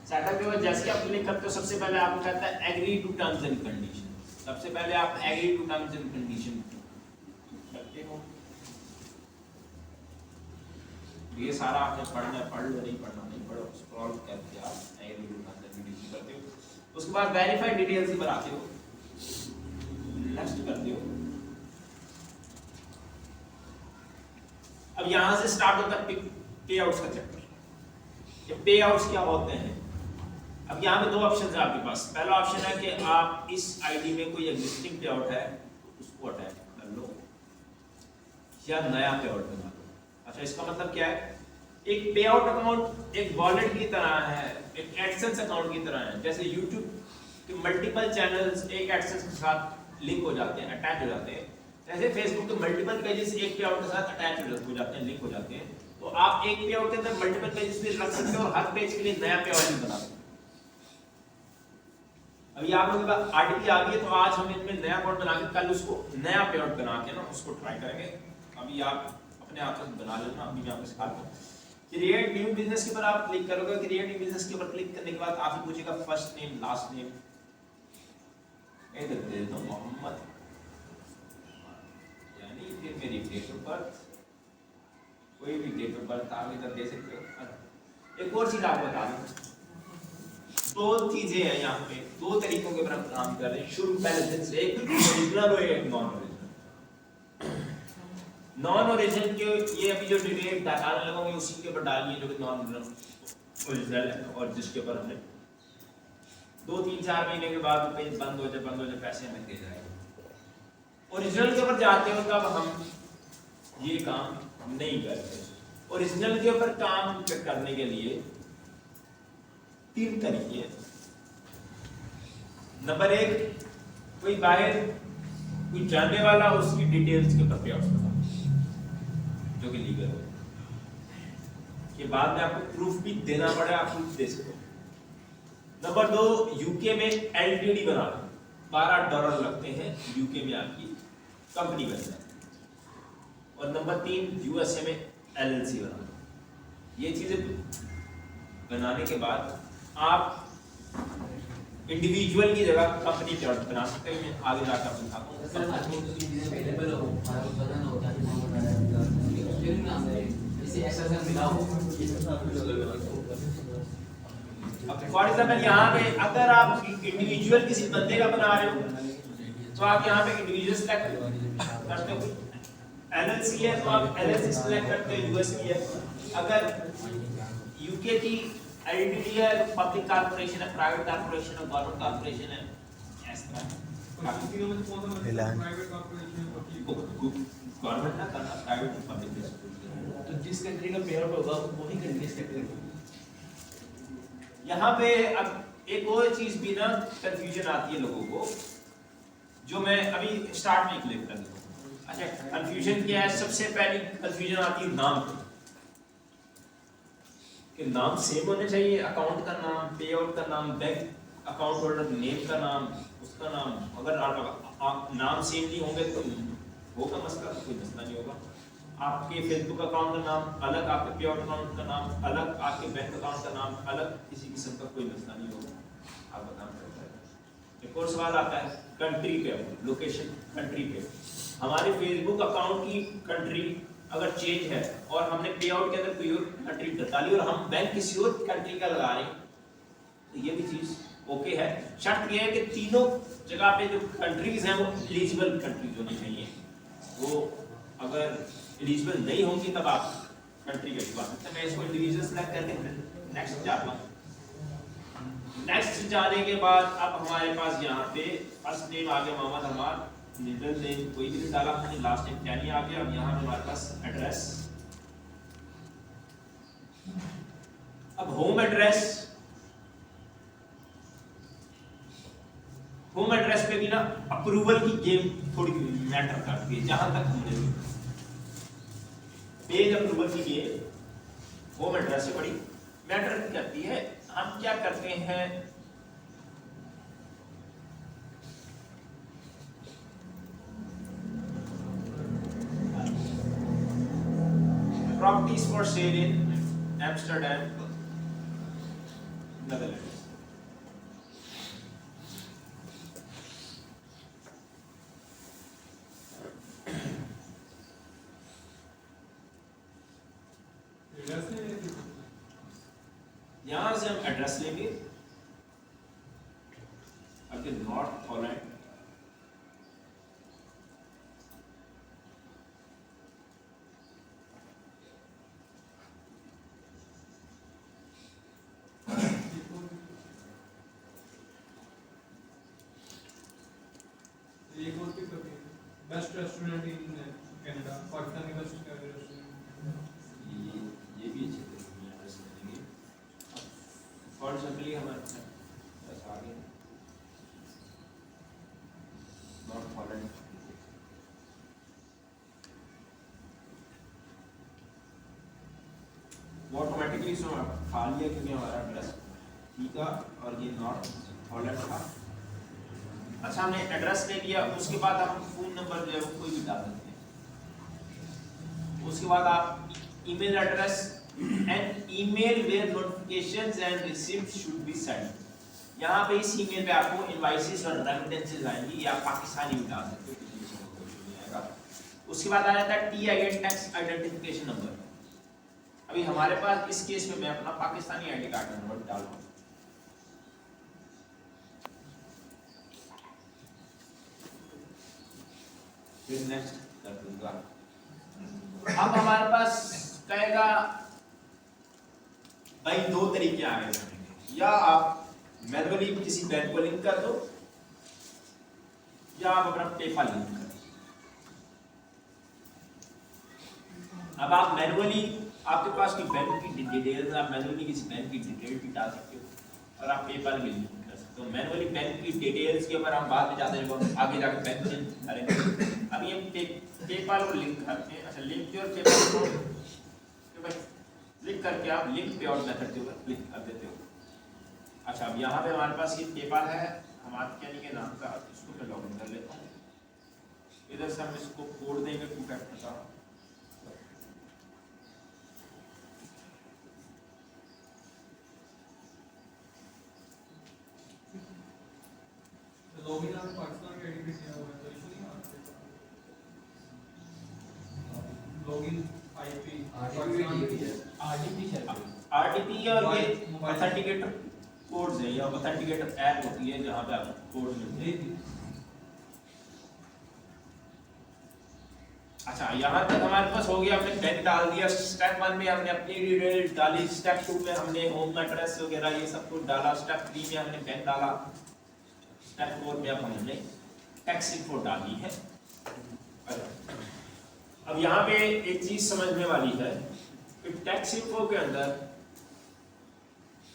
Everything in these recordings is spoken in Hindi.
सेटअप के बाद जैसे आप क्लिक करते हो सबसे पहले आपको कहता है agree to terms and condition. सबसे पहले आप agree to terms and condition करते हो। ये सारा आपने पढ़ना है, पढ़ लो, नहीं पढ़ना नहीं पढ़ो, स्क्रॉल करके आप agree to terms and condition करते हो। उसके बाद वेरीफाई डिटेल्स पर आते हो, नेक्स्ट करते हो। अब यहां से स्टार्ट होता है पे आउट्स का चैप्टर। ये पे आउट्स क्या होते हैं? अब यहाँ पे दो ऑप्शन है आपके पास। पहला ऑप्शन है कि आप इस आईडी में कोई एग्जिस्टिंग पे आउट है उसको अटैच कर लो या नया पे आउट बना लो। अच्छा, इसका मतलब क्या है? एक पे आउट अकाउंट एक वॉलेट की तरह है, एक एडसेंस अकाउंट की तरह है। जैसे यूट्यूब के मल्टीपल चैनल्स एक एडसेंस के साथ लिंक हो जाते हैं, अटैच हो जाते हैं, ऐसे फेसबुक के मल्टीपल पेजेस एक पे आउट के साथ अटैच हो जाते हैं, लिंक हो जाते हैं। तो आप एक पे आउट के अंदर मल्टीपल पेजेस भी रख सकते हो और हर पेज के लिए नया पे आउट भी बना सकते हो। अभी आप लोगों का आरटीपी आ गई है तो आज हम इनमें नया अकाउंट बना के कल उसको नया पे आउट बना के ना उसको ट्राई करेंगे। अभी आप अपने आप से बना लेना, अभी मैं आपको सिखाता हूँ। क्रिएट न्यू बिजनेस के ऊपर आप क्लिक करोगे। क्रिएट न्यू बिजनेस के ऊपर क्लिक करने के बाद आपसे पूछेगा फर्स्ट नेम लास्ट नेम, इधर दे दो मोहम्मद, यानी फिर मेरी डेट ऑफ बर्थ, कोई भी डेट ऑफ बर्थ आप इधर दे सकते हो। एक और चीज आपको बता दूं, दो चीजें हैं यहाँ पे, दो तरीकों के ऊपर हम काम कर रहे हैं शुरू पहले से, एक ओरिजिनल और एक नॉन ओरिजिनल। नॉन ओरिजिनल के ये अभी जो डिटेल डालने लगोगे उसी के ऊपर डालिए जो कि नॉन ओरिजिनल है, और जिसके ऊपर हमने 2-3-4 महीने के बाद पेज बंद हो जाए पैसे हमें दे जाएगा। ओरिजिनल के ऊपर जाते हो तब हम ये काम नहीं करते। ओरिजिनल के ऊपर काम करने के लिए 3 तरीके हैं। नंबर 1, कोई बाहर कोई जानने वाला उसकी डिटेल्स के ऊपर पे आउट बता जो कि लीगल हो, कि बाद में आपको प्रूफ भी देना पड़े, आप प्रूफ दे सको। नंबर 2, यूके में एलटीडी बना लो, $12 लगते हैं यूके में आपकी कंपनी बन जाए। और नंबर 3, यूएसए में एलएलसी बना लो। ये चीजें बनाने के बाद आप इंडिविजुअल की जगह कंपनी चार्ट बना सकते हैं। मैं आगे जाकर बताता हूँ। फॉर एग्जाम्पल यहाँ पे अगर आप इंडिविजुअल किसी बंदे का बना रहे हो तो आप यहाँ पे इंडिविजुअल सेलेक्ट करते हो। एलएलसी है तो आप एलएलसी सेलेक्ट करते हो, यूएसपी है। अगर यूके की आइडेंटिटी है, पब्लिक कॉर्पोरेशन है, प्राइवेट कॉर्पोरेशन है, गवर्नमेंट कॉर्पोरेशन है, इस तरह गवर्नमेंट ना करना, प्राइवेट पब्लिक। तो जिस कंट्री का पेयर होगा वो ही कंट्री सेलेक्ट करेंगे। यहाँ पे अब एक और चीज भी ना कंफ्यूजन आती है लोगों को, जो मैं अभी स्टार्ट में क्लिक कर दूँ। अच्छा, कंफ्यूजन क्या है? सबसे पहली कंफ्यूजन आती है नाम की, कि नाम सेम होने चाहिए, अकाउंट का नाम, पे आउट का नाम, बैंक अकाउंट होल्डर नेम का नाम, उसका नाम। अगर नाम सेम नहीं होंगे तो होगा मसला, कोई मसला नहीं होगा। आपके फेसबुक अकाउंट का नाम अलग, आपके पे आउट अकाउंट का नाम अलग, आपके बैंक अकाउंट का नाम अलग, किसी किस्म का कोई मसला नहीं होगा, आप बता सकते हैं। एक और सवाल आता है कंट्री पे, लोकेशन कंट्री पे। हमारे फेसबुक अकाउंट की कंट्री अगर चेंज है और हमने पे आउट के अंदर कोई और कंट्री डाली और हम बैंक किसी और कंट्री का लगा रहे हैं, तो ये भी चीज ओके है। शर्त ये है कि तीनों जगह पे जो कंट्रीज हैं वो एलिजिबल कंट्रीज होनी चाहिए। वो अगर एलिजिबल नहीं होंगी तब आप कंट्री के बाद तो मैं इसको इंडिविजुअल सेलेक्ट करके नेक्स्ट जाता हूँ। नेक्स्ट जाने के बाद अब हमारे पास यहाँ पे फर्स्ट नेम आ गया मोहम्मद हमार, मिडिल नेम कोई भी नहीं डाला हमने, लास्ट नेम टैनी आ गया। अब यहाँ पे हमारे पास एड्रेस, अब होम एड्रेस, होम एड्रेस पे भी ना अप्रूवल की गेम थोड़ी मैटर करती है। जहां तक हमने पेज अप्रूवल की गेम होम एड्रेस से बड़ी मैटर करती है। हम क्या करते हैं, properties for sale in Amsterdam, Netherland. यहां से हम एड्रेस लेंगे, अगर north Holland, best restaurant in Canada, Pakistani best restaurant. ये भी अच्छे एड्रेस लेंगे। फॉर एग्जांपल हमारे बस आगे नॉर्थ हॉलैंड, वो ऑटोमेटिकली इसमें खा लिया क्योंकि हमारा एड्रेस ठीक था और ये नॉर्थ हॉलैंड था। अच्छा हमने एड्रेस ले लिया, उसके बाद हम फोन नंबर जो है वो कोई भी डाल सकते हैं। उसके बाद आप email address and email where notifications and receipt should be send. यहाँ पे इस ईमेल पे आपको इनवॉइसेस और रेमिटेंसेस आएंगी, या पाकिस्तानी भी डाल सकते हो, किसी को कुछ नहीं आएगा। उसके बाद आ जाता है TIN टैक्स आइडेंटिफिकेशन नंबर। अभी हमारे पास इस केस में मैं अपना पाकिस्तानी आईडी कार्ड नंबर डाल रहा हूँ। फिर नेक्स्ट कर दूंगा। अब हमारे पास कहेगा भाई दो तरीके आ गए, या आप मैनुअली किसी बैंक को लिंक कर दो, या आप अपना पेपाल लिंक कर दो। अब आप मैनुअली, आपके पास कोई बैंक की डिटेल्स, आप मैनुअली किसी बैंक की डिटेल भी डाल सकते हो और आप पेपाल भी लिंक कर सकते हो। मैनुअली बैंक की डिटेल्स के ऊपर हम बाद में जाते हैं, आगे जाकर बैंक लिंक करेंगे। अभी हम पेपाल को लिंक करते हैं। अच्छा, लिंक योर पेपाल को लिंक करके आप लिंक पे आउट मेथड के ऊपर क्लिक कर देते हो। अच्छा, अब यहाँ पे हमारे पास ये पेपाल है हमारे यानी के नाम का, इसको मैं लॉगिन कर लेता हूँ। इधर से हम इसको कोड देंगे 2 फैक्टर का। लॉगिन आपने पाकिस्तान के आईडी पे किया हुआ है तो इशू नहीं आ रहा। लॉगिन आईपी RTP और ये ऑथेंटिकेटर कोड्स है, या ऑथेंटिकेटर ऐप होती है जहाँ पे आपको कोड मिलते हैं। अच्छा, यहाँ तक हमारे पास हो गया, हमने बैंक डाल दिया। स्टेप 1 में हमने अपनी डिटेल डाली, स्टेप 2 में हमने होम एड्रेस वगैरह ये सब कुछ डाला, स्टेप 3 में हमने बैंक डाला, स्टेप 4 में अब हमने टैक्स इन्फो डाली है। अब यहाँ पे एक चीज समझने वाली है कि टैक्स इन्फो के अंदर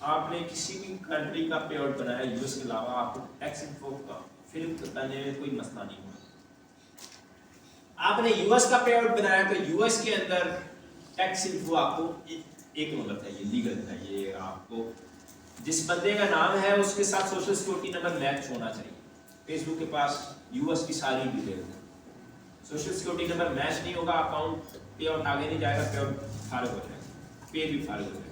आपने किसी भी कंट्री का पे आउट बनाया यूएस के अलावा, आपको टैक्स इन्फो का फिल करने में कोई मसला नहीं होगा। आपने यूएस का पे आउट बनाया तो यूएस के अंदर टैक्स इन्फो आपको एक नंबर चाहिए, लीगल चाहिए। आपको जिस बंदे का नाम है उसके साथ सोशल सिक्योरिटी नंबर मैच होना चाहिए। फेसबुक के पास यूएस की सारी डिटेल्स है, सोशल सिक्योरिटी नंबर मैच नहीं होगा, अकाउंट पे आउट आगे नहीं जाएगा, पे आउट फारिग हो जाएगा, पे भी फारिग हो जाएगा।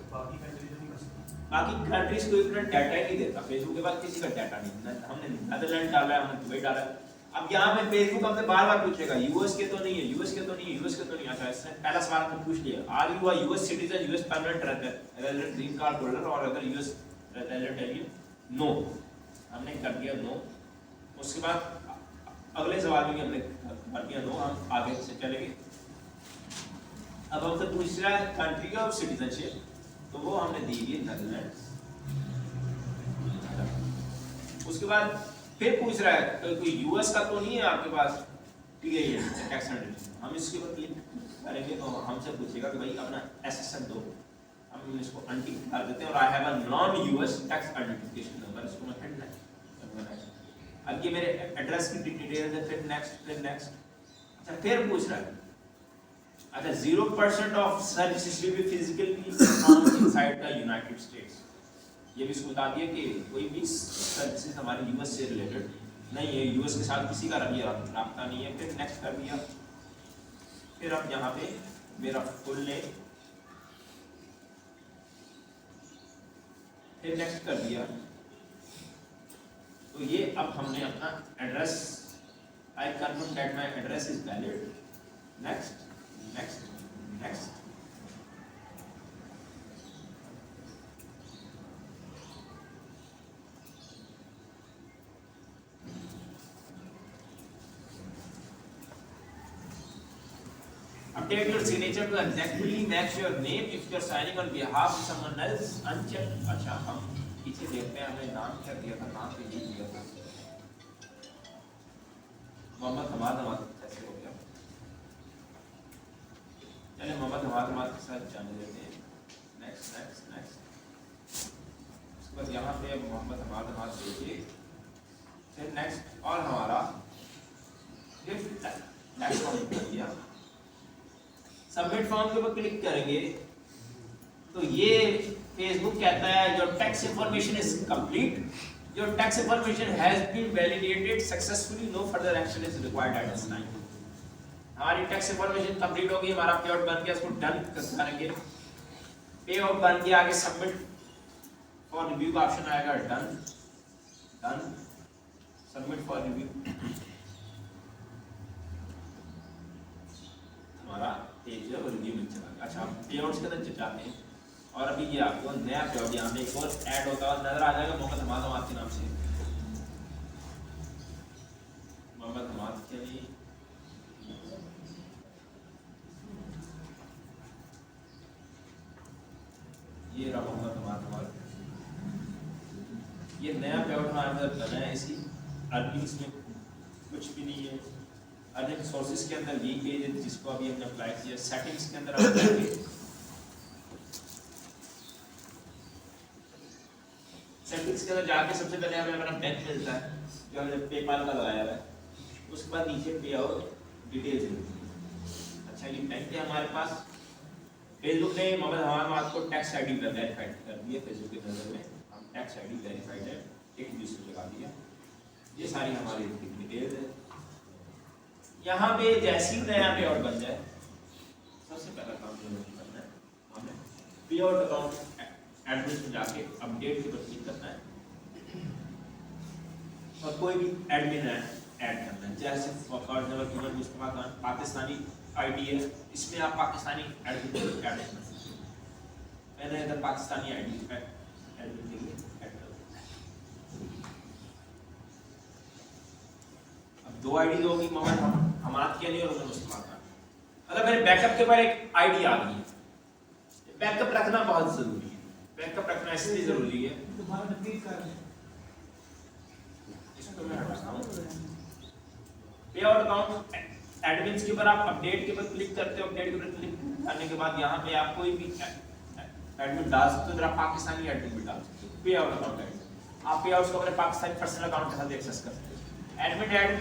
बाकी कंट्रीज को इतना डाटा ही नहीं देता फेसबुक के पास, किसी का डाटा नहीं। हमने नेदरलैंड डाला है, हमने दुबई डाला है। अब यहाँ पे फेसबुक हमसे बार-बार पूछेगा यूएस के तो नहीं है, यूएस के तो नहीं है, यूएस के तो नहीं। अच्छा, इसने पहला सवाल हमने पूछ लिया, are you a US citizen, US permanent resident, green card holder और अगर यूएस रेजिडेंट है ये? नो, हमने कर दिया नो। उसके बाद अगले सवाल में हमने कर दिया नो, हम आगे से चलेंगे। अब हमसे पूछ रहा है कंट्री ऑफ सिटीजनशिप, तो वो हमने दी है नेदरलैंड। उसके बाद फिर पूछ रहा है तो कोई यूएस का तो नहीं है आपके पास, ठीक है, ये टैक्स आइडेंटिटी। हम इसके ऊपर क्लिक करेंगे तो हमसे पूछेगा कि भाई अपना एसएसएन दो, हम इसको अनटिक कर देते हैं और I have a non US tax identification number, इसको मैं हेड लाइन। अब ये मेरे एड्रेस की डिटेल्स है, फिर नेक्स्ट, फिर नेक्स्ट। अच्छा, फिर पूछ रहा है अच्छा 0% of services will be physically performed inside the United states. ये भी इसको बता दिया कि कोई भी सर्विसेज हमारे यूएस से रिलेटेड नहीं है, यूएस के साथ किसी का राब्ता नहीं है। फिर नेक्स्ट कर दिया। फिर अब यहाँ पे मेरा फुल नेम, फिर नेक्स्ट कर दिया। तो ये अब हमने अपना address, I confirm that my address is valid, next next next. Update your signature to exactly match your name if you are signing on behalf of someone else. Uncheck। अच्छा हम पीछे देखते हैं हमने नाम क्या दिया था, नाम पे ये दिया था मोहम्मद हमाद कैसे हो गया। चलिए मोहम्मद हमाद के साथ जाने देते हैं। Next next next. उसके बाद यहाँ पे मोहम्मद हमाद देखिए, फिर नेक्स्ट और हमारा नेक्स्ट फॉर्म कर दिया। सबमिट फॉर्म के ऊपर क्लिक करेंगे तो ये फेसबुक कहता है your tax information is complete, your tax information has been validated successfully, no further action is required at this time. हमारी टैक्स इंफॉर्मेशन कंप्लीट हो गई, हमारा पे आउट बन गया, इसको डन करेंगे। पे आउट बन गया, आगे सबमिट फॉर रिव्यू का ऑप्शन आएगा, done done submit for review. हमारा पेज जो है वो रिव्यू में चला गया। अच्छा हम पे आउट्स के अंदर जाते हैं और अभी ये आपको नया पे आउट यहाँ पे एक और ऐड होता हुआ नजर आ जाएगा मोहम्मद हमाद के नाम से। मोहम्मद हमाद के लिए ये रहा मोहम्मद हमाद, ये नया पे आउट हमारे अंदर बना है। इसी अर्निंग्स में कुछ भी नहीं है, अर्निंग सोर्सेज के अंदर यही पेज है जिसको अभी हमने अप्लाई किया। सेटिंग्स के अंदर आप जाएंगे, सेटिंग्स के अंदर जाके सबसे पहले हमें अपना बैंक मिलता है जो हमने पेपाल का लगाया हुआ है, उसके बाद नीचे पे आउट डिटेल्स मिलती है। अच्छा ये बैंक है हमारे पास। फेसबुक ने मोहम्मद हमाद को टैक्स आईडी वेरीफाइड कर दिया, फेसबुक के नजर में हम टैक्स आईडी वेरीफाइड है, एक दूसरे लगा दिया। ये सारी हमारी डिटेल्स है। यहाँ पे जैसे ही नया पे आउट बन जाए सबसे पहला काम जो करना है हमें पे आउट अकाउंट एडमिन में जाके अपडेट के ऊपर क्लिक करना है और कोई भी एडमिन ऐड करना है। जैसे for example Mustafa Khan Pakistani ID है, इसमें आप पाकिस्तानी एडमिन ऐड कर सकते हैं। मैंने इधर पाकिस्तानी आईडी एडमिन के लिए ऐड कर दिया। अब दो आईडी होगी, मोहम्मद हमाद के लिए और मुस्तफा खान। अगर मेरे बैकअप के बाद एक आईडी आ गई है, बैकअप रखना बहुत जरूरी है। बैकअप रखना इसलिए जरूरी है, इसको मैं हटाता हूं। पे आउट अकाउंट एडमिन्स के ऊपर आप अपडेट के ऊपर क्लिक करते हो, अपडेट के ऊपर क्लिक करने के बाद यहाँ पे आप कोई भी एडमिन डाल सकते हो। इधर आप पाकिस्तानी एडमिन भी डाल सकते हो, पे आउट अकाउंट एडमिन। आप पे आउट्स को अपने पाकिस्तानी पर्सनल अकाउंट के साथ एक्सेस कर सकते हो। एडमिन ऐड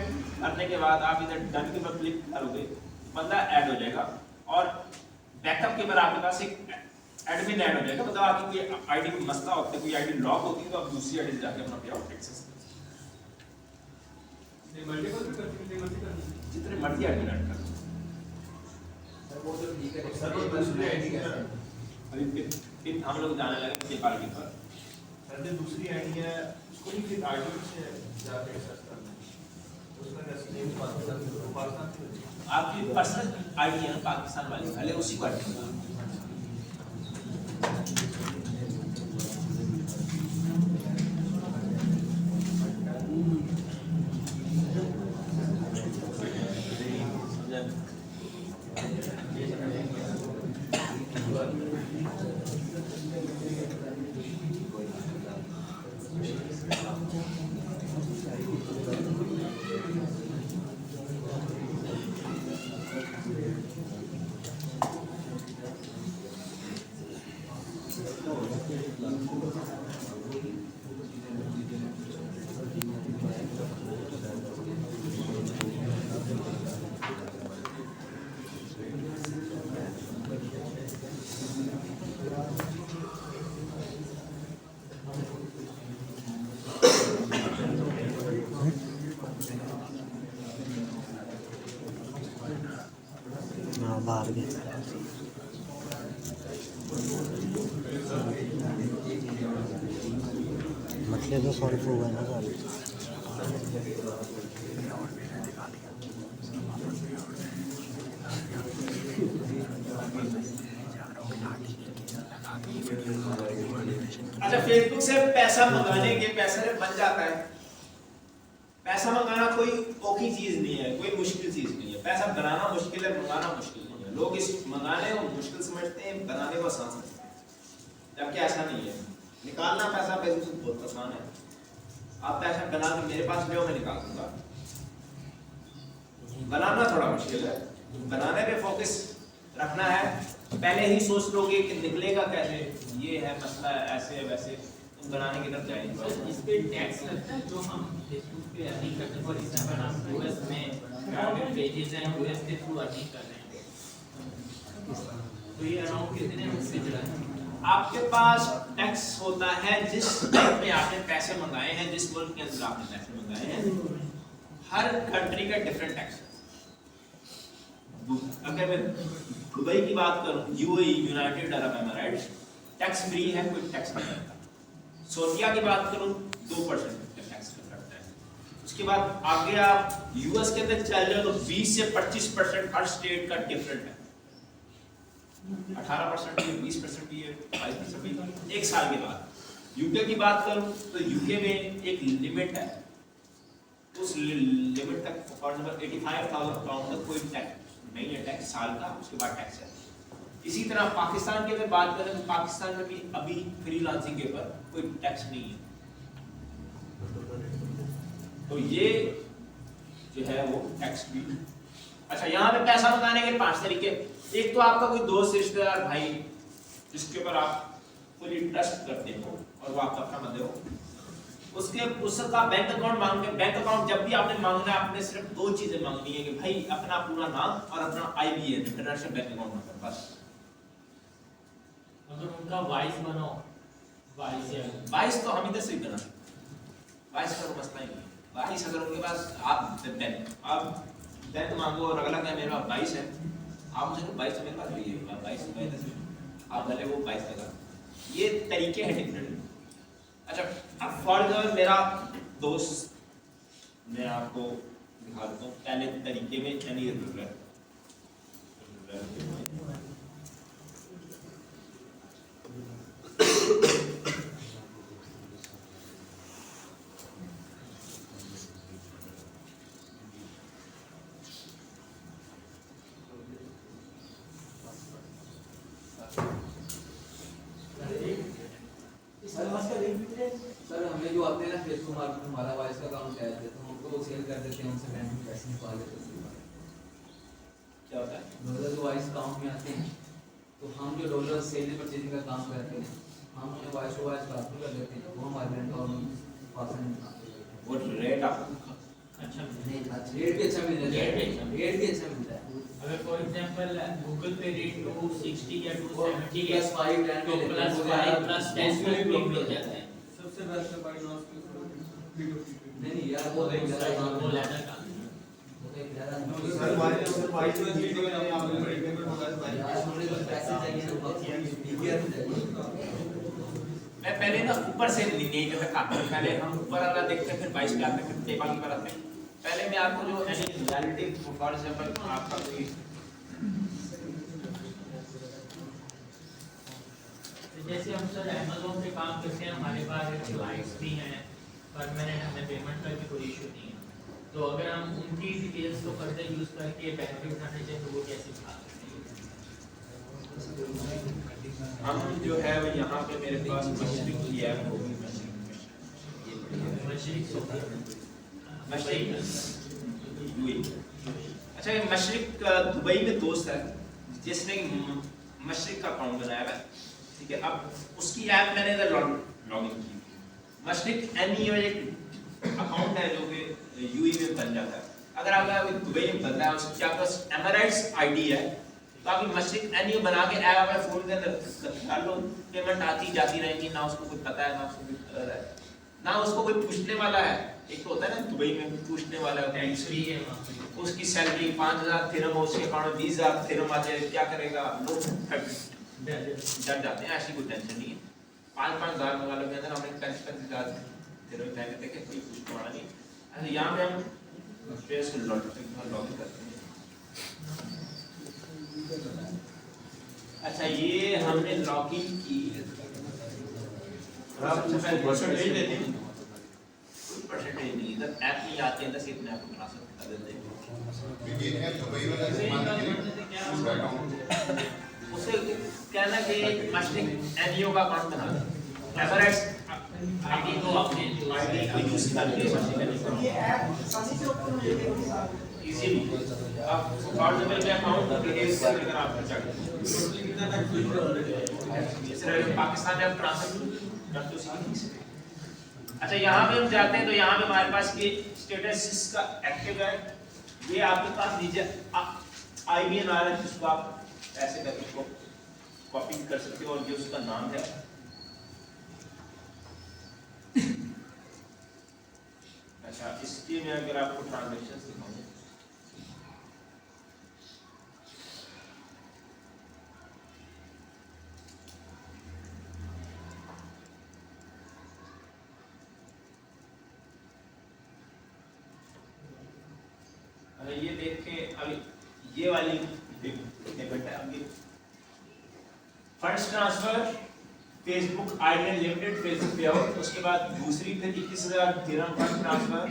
करने के बाद आप इधर डन के ऊपर क्लिक करोगे, बंदा ऐड हो जाएगा और बैकअप के ऊपर आपके पास एक एडमिन ऐड हो जाएगा। मतलब आपकी कोई आईडी में मसला होता है, कोई आईडी लॉक होती है तो आप दूसरी आईडी से जाके अपना पे आउट एक्सेस कर सकते हो। मल्टीपल भी करते हैं, जितने मर्जी आईडी ऐड कर फिर हम लोग जाने लगे पेपाल के ऊपर। सर जो दूसरी आईडी है उसको भी फिर आईडी से जाके एक्सेस करना है, उसका नेम पाकिस्तान आपकी पर्सनल आईडी है पाकिस्तान वाली, पहले उसी को ऐड करना। बाहर गए ये तो सॉरी प्रूव है ना सारी। अच्छा, फेसबुक से पैसा मंगाने के पैसे बन जाता है। पैसा मंगाना कोई औखी चीज नहीं है, कोई मुश्किल चीज नहीं है। पैसा बनाना मुश्किल है, मंगाना मुश्किल नहीं है। लोग इस मंगाने को मुश्किल समझते हैं, बनाने को आसान समझते हैं, जबकि ऐसा नहीं है। निकालना पैसा फेसबुक से बहुत आसान है। आप पैसा बना के मेरे पास ले आओ, मैं निकाल दूंगा। बनाना थोड़ा मुश्किल है। बनाने पे फोकस रखना है। पहले ही सोच लोगे कि निकलेगा कैसे, ये है मसला, ऐसे वैसे, तुम बनाने की तरफ जाएंगे। इस पे टैक्स लगता है जो हम फेसबुक पे अर्निंग करते हैं। फॉर एग्जांपल हम यूएस में प्राइवेट पेजेस हैं, यूएस के थ्रू अर्निंग कर रहे हैं, तो ये अराउंड कितने में से चला है? आपके पास टैक्स होता है जिस बैंक में आपने पैसे मंगाए हैं, जिस मुल्क के अंदर आपने पैसे मंगाए हैं। हर कंट्री का डिफरेंट टैक्स है। अगर मैं दुबई की बात करूं, UAE, United Arab Emirates, tax free है, कोई टैक्स नहीं लगता। सऊदीया की बात करूं 2% टैक्स लगता है। उसके बाद आगे आप यूएस के अंदर चल जाओ तो 20 से 25% हर स्टेट का डिफरेंट है। 18% भी है, 20% भी है, 22% भी है, एक साल के बाद। यूके की बात करूं तो यूके में एक लिमिट है, उस लिमिट तक फॉर एग्जांपल 85,000 पाउंड तक कोई टैक्स नहीं है, टैक्स साल का, उसके बाद टैक्स है। इसी तरह पाकिस्तान की अगर बात करें तो पाकिस्तान में भी अभी फ्रीलांसिंग के ऊपर कोई टैक्स नहीं है। तो ये जो है वो टैक्स भी। अच्छा, यहाँ पे पैसा मंगाने के 5 तरीके। एक तो आपका कोई दोस्त, रिश्तेदार, भाई जिसके ऊपर आप फुली ट्रस्ट करते हो और वो आपका अपना बंदे हो, उसका बैंक अकाउंट मांगते हैं। बैंक अकाउंट जब भी आपने मांगना है, आपने सिर्फ 2 चीजें मांगनी है कि भाई अपना पूरा नाम और अपना IBAN, international bank account number, बस। अगर उनका वाइस बनो, वाइस तो हम इधर से ही बना, वाइस का मसला ही नहीं। वाइस अगर उनके पास आप बैंक मांगो और अगला क्या मेरे पास 22 है, आप मुझे 22 मेरे पास भी है, 22 आप भले वो 22 लगा। ये तरीके हैं डिफरेंट। अच्छा, अब फॉर एग्जाम्पल मेरा दोस्त, मैं आपको दिखा देता हूँ पहले तरीके में। यानी सर हमें जो आते हैं ना फेसबुक मार्केट, हमारा वाइस का अकाउंट है तो हमको सेल कर देते हैं, उनसे बैंक में पैसे निकाल लेते हैं। क्या होता है, डॉलर जो वाइस अकाउंट में आते हैं तो हम जो डॉलर सेल परचेजिंग का काम करते हैं, हम उन्हें वाइस टू वाइस ट्रांसफर कर देते हैं, वो हमारे बैंक अकाउंट में पास वो रेट आपको अच्छा नहीं, रेट भी अच्छा मिल जाता है, रेट भी अच्छा मिलता है। अगर फॉर एग्जांपल गूगल पे रेट 260 या 270 प्लस 5 10 तो प्लस 5 प्लस 10 में मिल जाता है। सबसे बेस्ट है बाय नॉट नहीं यार वो एक वो ज्यादा लेना काम वो एक ज्यादा सर वाइस में जीरो में आपने पेमेंट होगा है। यार हमें तो पैसे चाहिए ना, पीपीआर चाहिए। मैं पहले ना ऊपर से नहीं जो है काटता हूं। पहले हम ऊपर वाला देखते हैं, फिर 22 पे आते हैं, फिर पेपाल पर आते हैं। पहले मैं आपको जो एनी रियलिटी फॉर एग्जांपल आपका कोई जैसे हम सर Amazon पे काम करते हैं, हमारे पास क्लाइंट्स भी हैं, परमानेंट, हमें पेमेंट का भी कोई इशू नहीं है। तो अगर हम उनकी डिटेल्स को फर्दर यूज करके बेनिफिट उठाने चाहिए तो वो कैसे उठा सकते हैं? हम जो है वो यहाँ पे मेरे पास मशरिक की ऐप होगी, मशरिक यूएई। अच्छा, ये मशरिक दुबई में दोस्त है जिसने मशरिक का अकाउंट बनाया है, ठीक है। अब उसकी ऐप मैंने इधर लॉगिन की। मशरिक एक अकाउंट है जो कि यूएई में बन जाता है। अगर आपका दुबई में बन रहा है, उसके पास एमिरेट्स आईडी है, तो आप मशरिक एनयू बना के ऐप अपने फोन के अंदर डाल लो, पेमेंट आती जाती रहेगी। ना उसको कुछ पता है, ना उसको कुछ पता है, ना उसको कोई पूछने वाला है। एक तो होता है ना दुबई में पूछने वाला होता है, फ्री है वहाँ पे। उसकी सैलरी 5,000 दिरहम हो, उसके अकाउंट में 20,000 दिरहम आ जाए, क्या करेगा? लोग डर जाते हैं। ऐसी कोई टेंशन नहीं है। 5,000 मंगा लो के अंदर हमें 35,000 तेरे में पहले देखे कोई कुछ पड़ा नहीं। अच्छा यहाँ पे हम फेस लॉगिन करते हैं। अच्छा ये हमने लॉगिन की, आप उसको परसेंटेज देते हैं? कोई परसेंटेज नहीं, इधर ऐप नहीं आते हैं, इधर अपने आप को ट्रांसफर कर देते हैं। ये है दुबई वाला सामान के उसका अकाउंट उसे कहना कि मस्टिक एनईओ का अकाउंट बना दो, एवरेस्ट आईडी को अपने आईडी को यूज करके मस्टिक एनईओ ये ऐप सभी से ओपन हो जाएगा। इजीली आप कार्ड नंबर के अकाउंट डिटेल्स से लेकर आप चेक इसराइल पाकिस्तान में आप ट्रांसफर कर दो सीधे। अच्छा यहाँ पे हम जाते हैं तो यहाँ पे हमारे पास ये स्टेटस इसका एक्टिव है, ये आपके पास नीचे आईबीएन आ रहा है जिसको आप ऐसे करके इसको कॉपी कर सकते हो और ये उसका नाम है। अच्छा इसके में अगर आपको ट्रांजैक्शन दिखाऊं ये देखें, अभी ये वाली पेमेंट है, अभी funds transfer Facebook Island Limited Facebook payout, उसके बाद दूसरी फिर 21,000 दिरहम fund transfer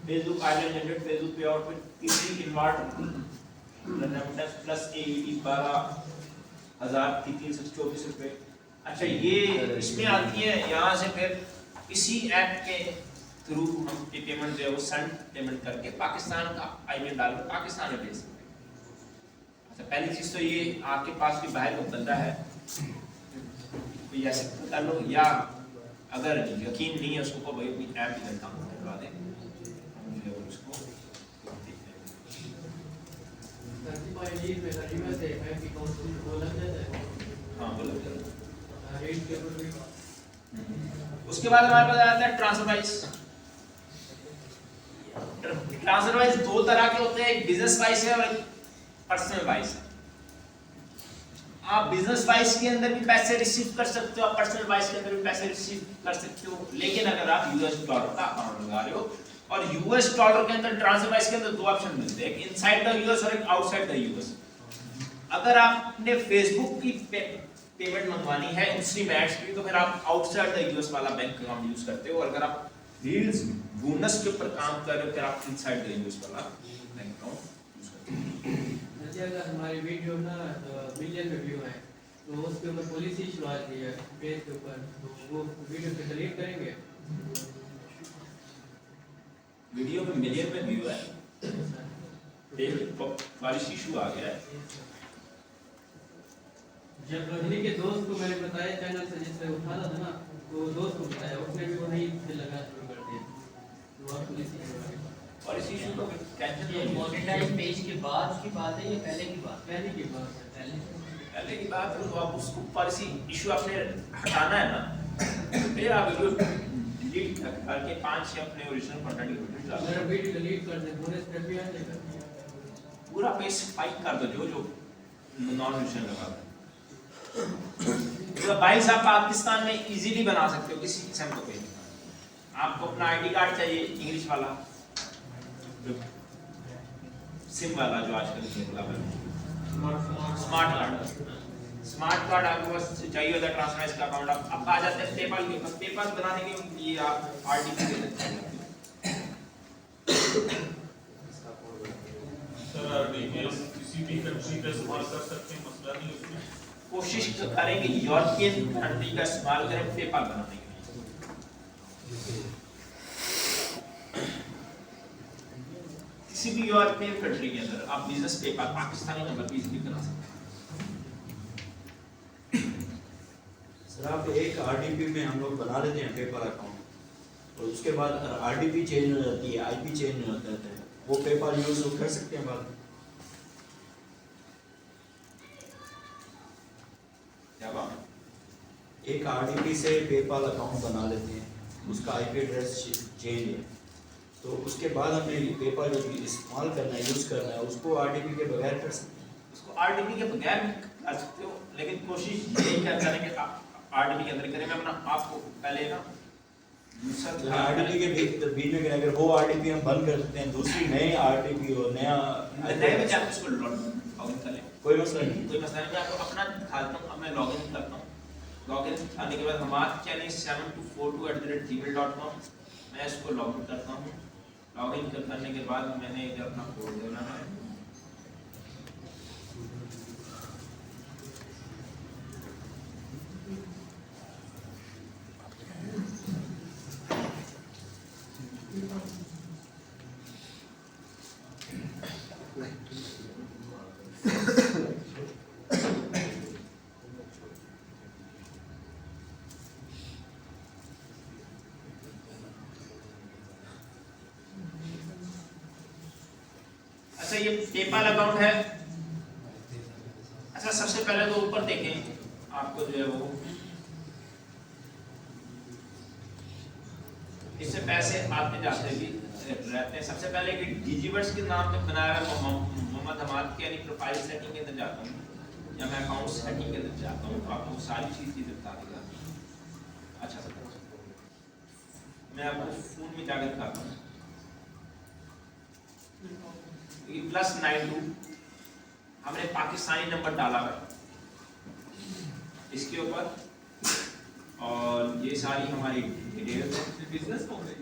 Facebook Island Limited Facebook payout, फिर तीसरी इनवार्ड रेमिटेंस प्लस एईडी 12,324 रुपए। अच्छा ये इसमें आती है, यहाँ से फिर इसी ऐप के थ्रू हम ये पेमेंट जो है वो सेंड पेमेंट करके पाकिस्तान का आईबीएन डाल के पाकिस्तान में भेज सकते हैं। अच्छा पहली चीज तो ये आपके पास भी बाहर का बंदा है तो ये ऐसे कर लो, या अगर यकीन नहीं है उसको को भाई अपनी ऐप इधर डाउनलोड करवा दें, हम जो है उसको हाँ बोलो। उसके बाद हमारे पास आता है ट्रांसफर वाइज। ट्रांसफर वाइज दो तरह के होते हैं, एक बिजनेस वाइज है और एक पर्सनल वाइज है। आप बिजनेस वाइज के अंदर भी पैसे रिसीव कर सकते हो, आप पर्सनल वाइज के अंदर भी पैसे रिसीव कर सकते हो, लेकिन अगर आप यूएस डॉलर का अकाउंट लगा रहे हो और यूएस डॉलर के अंदर ट्रांसफर वाइज के अंदर दो ऑप्शन मिलते हैं, एक इनसाइड द यूएस और एक आउटसाइड द यूएस। अगर आपने फेसबुक की पेमेंट मंगवानी है इंस्ट्रीमेट्स की तो फिर आप आउटसाइड द यूएस वाला बैंक अकाउंट यूज करते हो, और अगर आप रील्स बोनस के ऊपर काम कर रहे हो फिर आप इनसाइड द यूएस वाला बैंक अकाउंट यूज करते हो। जैसे अगर हमारी वीडियो ना मिलियन में व्यू है तो उसके ऊपर पॉलिसी इशू आती है पेज के ऊपर, तो वो वीडियो पे डिलीट करेंगे। वीडियो में मिलियन में व्यू है, पॉलिसी इशू आ गया है। जब इन्हीं के दोस्त को मैंने बताया चैनल से जिससे उठाना था ना, तो दोस्त को बताया, उसने भी वही से लगा शुरू कर दिया, तो आप पॉलिसी इशू तो टेंशन ये नहीं है। मोनेटाइज पेज के बाद की बात है, ये पहले की बात पहले की बात है। पहले की बात है तो आप उसको पॉलिसी इशू आपने हटाना है ना, फिर आप वीडियो डिलीट करके 5-6 अपने ओरिजिनल कंटेंट की वीडियो डालो, अगर वीडियो डिलीट कर दे पूरे स्टेप भी आ जाएगा। पूरा पेज स्पाइक कर दो जो जो नॉन ओरिजिनल लगा दो। तो भाई साहब पाकिस्तान में इजीली बना सकते हो किसी किस्म का पेज। आपको अपना आईडी कार्ड चाहिए इंग्लिश वाला, सिम वाला जो आजकल निकला है, स्मार्ट कार्ड आपको बस चाहिए होता है, ट्रांसफर का अकाउंट आप आ जाते हैं पेपाल के पास। पेपाल बनाने के लिए आप आरटीपी दे सकते हैं। सर आरटीपीएस किसी भी कंट्री का इस्तेमाल कर सकते हैं, मसला नहीं उसमें। कोशिश करेंगे यूरोपियन कंट्री का इस्तेमाल करें पेपाल बनाने के लिए। किसी भी यूरोपियन कंट्री के अंदर आप बिजनेस पेपाल पाकिस्तानी नंबर भी इजीली बना सकते हैं। सर आप एक आरडीपी में हम लोग बना लेते हैं पेपर अकाउंट, और उसके बाद आरडीपी चेंज हो जाती है, आईपी चेंज हो जाता है, वो पेपर यूज कर सकते हैं बाद में? क्या बात? एक आरडीपी से पेपाल अकाउंट बना लेते हैं, उसका आईपी एड्रेस चेंज है, तो उसके बाद हमें पेपाल जो इस्तेमाल करना है, यूज़ करना है, उसको आरडीपी के बगैर कर सकते हैं? उसको आरडीपी के बगैर भी कर सकते हो, लेकिन कोशिश यही क्या करें कि आप आरडीपी के अंदर करें। मैं अपना आपको पहले ना दूसरा आरटीपी के बीच में अगर वो आरटीपी हम बंद कर सकते हैं, दूसरी नई आरटीपी और नया नए में जाकर उसको लॉगिन कर लें, कोई मसला नहीं। कोई मसला नहीं। मैं आपको अपना दिखाता हूँ। अब मैं लॉगिन करता हूँ। लॉगिन आने के बाद हमारा चैनल 7242@gmail.com, मैं इसको लॉगिन करता हूँ। लॉगिन करने के बाद मैंने इधर अपना कोड देना है। अच्छा, ये पेपाल अकाउंट है। अच्छा, सबसे पहले तो ऊपर देखें, आपको जो है वो इससे पैसे आते जाते भी रहते हैं। सबसे पहले कि डिजीवर्स के नाम पे बनाया है मोहम्मद हमाद के, यानी प्रोफाइल सेटिंग के अंदर जाता हूँ या मैं अकाउंट सेटिंग के अंदर जाता हूँ, तो आपको सारी चीज़ बता देगा। अच्छा, मैं आपको फोन में जाकर दिखाता हूँ। +92 हमने पाकिस्तानी नंबर डाला है इसके ऊपर, और ये सारी हमारी डिटेल्स है। बिजनेस कौन है?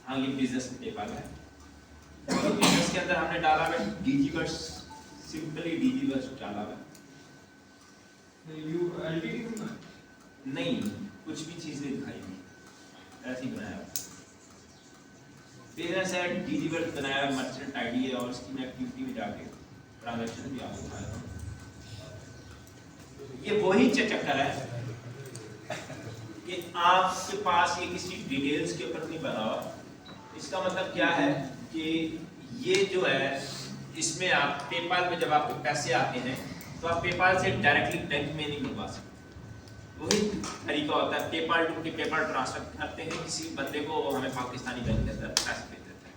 हाँ, ये बिजनेस पेपाल है, और बिजनेस के अंदर हमने डाला है डिजीवर्स, सिंपली डिजीवर्स डाला है। यू एलटीडी नहीं, कुछ भी चीज़ नहीं दिखाई दी, ऐसे ही बनाया। बिजनेस है, डिजीवर्स बनाया, मर्चेंट आईडी है, और इसकी मैं एक्टिविटी में जाके ट्रांजैक्शन भी आपको दिखाया। ये वही चक्कर है कि आपके पास ये किसी डिटेल्स के ऊपर नहीं बना हुआ। इसका मतलब क्या है कि ये जो है, इसमें आप पेपाल में जब आपके पैसे आते हैं तो आप पेपाल से डायरेक्टली बैंक में नहीं मंगवा सकते। वही तरीका होता है, पेपाल टू पेपाल ट्रांसफर करते हैं किसी बंदे को, वो हमें पाकिस्तानी बैंक के अंदर पैसे भेज देता है।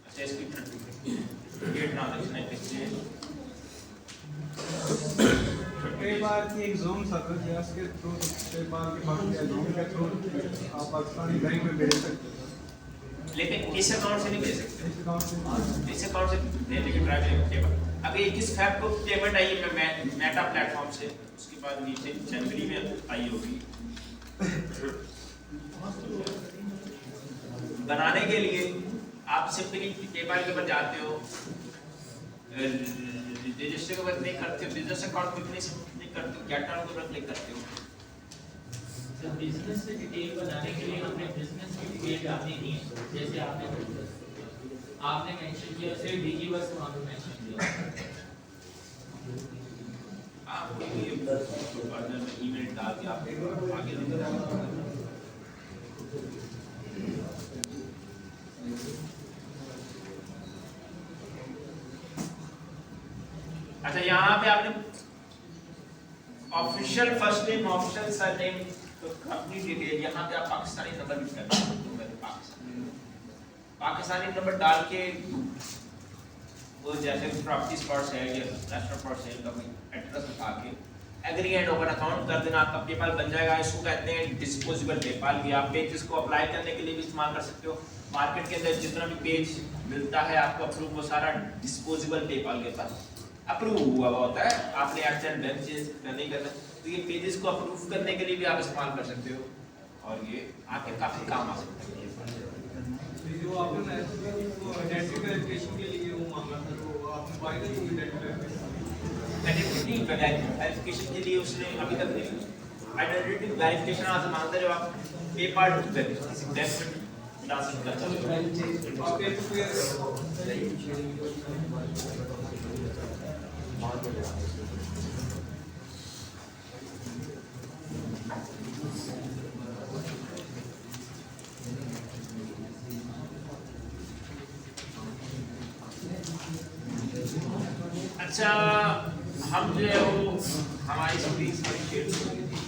अच्छा, इसकी ये ट्रांजैक्शन है पिछले पेपाल की एक जोन सर्विस है, उसके थ्रू पेपाल के पास या जोन के थ्रू आप पाकिस्तानी बैंक में भेज सकते हो, लेकिन इस अकाउंट से नहीं भेज सकते। इस अकाउंट से इस अकाउंट से भेजने की ट्राई करेंगे पेपर। अगर 21 फरवरी को पेमेंट आई है मेटा प्लेटफॉर्म से, उसके बाद नीचे जनवरी में आई होगी। बनाने के लिए आप सिंपली पेपाल के ऊपर जाते हो, रजिस्टर के ऊपर क्लिक करते हो, बिजनेस अकाउंट पे क्लिक करते हो, गेट ऑन के ऊपर क्लिक करते हो। तो बिजनेस से डिटेल बनाने के लिए हमने बिजनेस की डिटेल डालनी नहीं है, जैसे आपने मेंशन किया सिर्फ डिजीवर्स वहाँ पे मेंशन किया। आप ये फर्दर में ईमेल डाल के आप आगे लेकर अच्छा, यहाँ पे आपने official first name, official surname, तो कंपनी डिटेल, यहाँ पे आप पाकिस्तानी नंबर भी करना है। तो मैंने पाकिस्तानी नंबर डाल के वो जैसे प्रॉपर्टीज फॉर सेल या रेस्टोरेंट फॉर सेल का कोई एड्रेस बता के एग्री एंड ओपन अकाउंट कर देना, आपका पेपाल बन जाएगा। इसको कहते हैं डिस्पोजेबल पेपाल। भी आप पेज इसको अप्लाई करने के लिए भी इस्तेमाल कर सकते हो। मार्केट के अंदर जितना भी पेज मिलता है आपको अप्रूव, वो सारा डिस्पोजेबल पेपाल के पास अप्रूव हुआ होता है। आपने एक्शन बैंक चेंज नहीं करना, तो ये पेजेस को अप्रूव करने के लिए भी आप इस्तेमाल कर सकते हो, और ये आपके काफी काम आ सकते हैं। जो आपने आइडेंटिटी वेरिफिकेशन के लिए वो मांगा था, तो आपने पाया था आइडेंटिटी वेरिफिकेशन के लिए उसने अभी तक नहीं। आइडेंटिटी वेरिफिकेशन आज मांगता है जब आप पेपाल टू किसी बैंक में ट्रांसफर करते अच्छा, हम जो है वो हमारी स्क्रीन सारी शेयर हो गई थी।